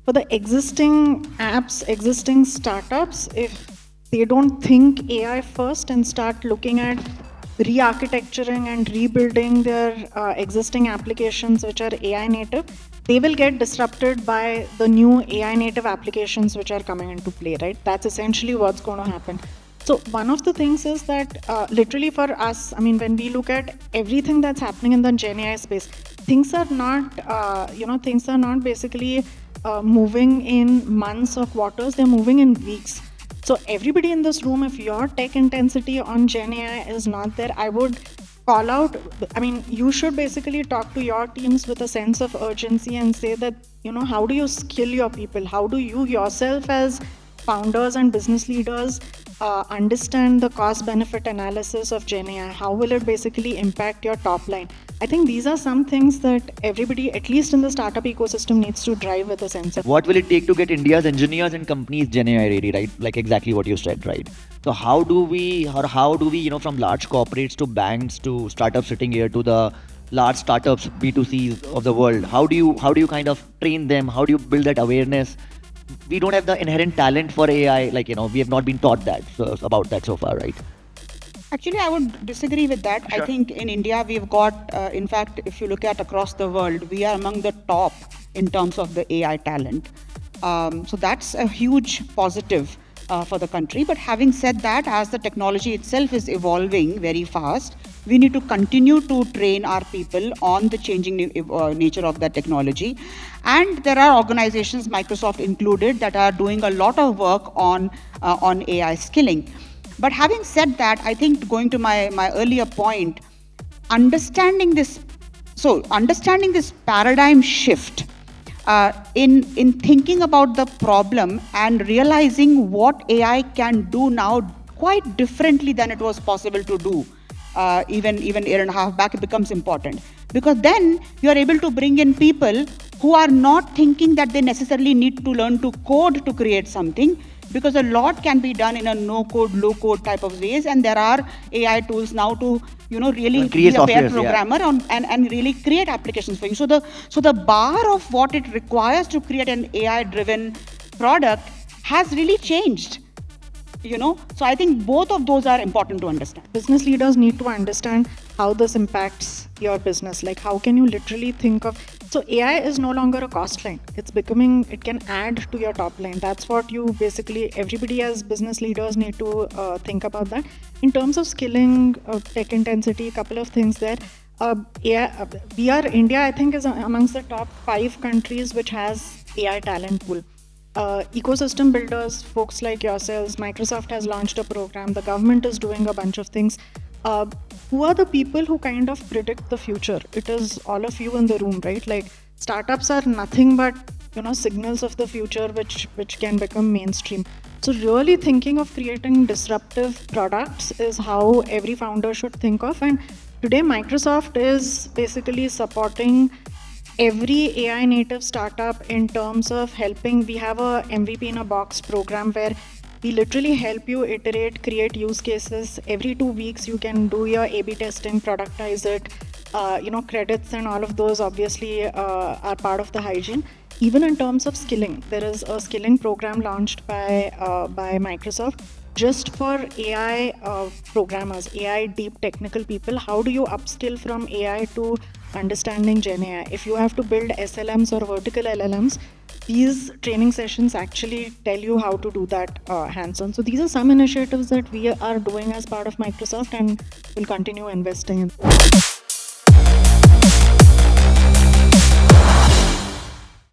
for the existing apps, existing startups, if they don't think AI first and start looking at re-architecturing and rebuilding their existing applications which are AI native, they will get disrupted by the new AI native applications which are coming into play, right? That's essentially what's going to happen. So one of the things is that literally for us, I mean, when we look at everything that's happening in the Gen AI space, things are not, things are not basically moving in months or quarters, they're moving in weeks. So everybody in this room, if your tech intensity on Gen AI is not there, I would call out, I mean, you should basically talk to your teams with a sense of urgency and say that, how do you skill your people? How do you yourself as founders and business leaders understand the cost benefit analysis of Gen AI? How will it basically impact your top line? I think these are some things that everybody, at least in the startup ecosystem, needs to drive with a sense of. What will it take to get India's engineers and companies Gen AI ready, right? Like exactly what you said, right? So how do we, from large corporates to banks to startups sitting here to the large startups, B2Cs of the world, how do you kind of train them? How do you build that awareness? We don't have the inherent talent for AI, we have not been taught that about that so far, right? Actually, I would disagree with that. Sure. I think in India, we've got, in fact, if you look at across the world, we are among the top in terms of the AI talent. So that's a huge positive for the country. But having said that, as the technology itself is evolving very fast, we need to continue to train our people on the changing nature of that technology. And there are organizations, Microsoft included, that are doing a lot of work on AI skilling. But having said that, I think going to my earlier point, understanding this paradigm shift in thinking about the problem and realizing what AI can do now quite differently than it was possible to do even a year and a half back, it becomes important. Because then you are able to bring in people who are not thinking that they necessarily need to learn to code to create something, because a lot can be done in a no-code, low-code type of ways, and there are AI tools now to really be a pair programmer and really create applications for you. So the bar of what it requires to create an AI-driven product has really changed. So I think both of those are important to understand. Business leaders need to understand how this impacts your business. Like, how can you literally think of, so AI is no longer a cost line. It can add to your top line. That's what you basically, everybody as business leaders need to think about that. In terms of skilling, tech intensity, a couple of things there. India, I think, is amongst the top 5 countries which has AI talent pool. Ecosystem builders, folks like yourselves, Microsoft has launched a program, the government is doing a bunch of things. Who are the people who kind of predict the future? It is all of you in the room, right? Like, startups are nothing but signals of the future which can become mainstream. So really thinking of creating disruptive products is how every founder should think of. And today Microsoft is basically supporting every AI native startup in terms of helping. We have a MVP in a box program where we literally help you iterate, create use cases. Every 2 weeks you can do your A/B testing, productize it. Credits and all of those obviously are part of the hygiene. Even in terms of skilling, there is a skilling program launched by Microsoft just for AI programmers, AI deep technical people. How do you upskill from AI to understanding Gen AI? If you have to build SLMs or vertical LLMs, these training sessions actually tell you how to do that hands-on. So these are some initiatives that we are doing as part of Microsoft and will continue investing in.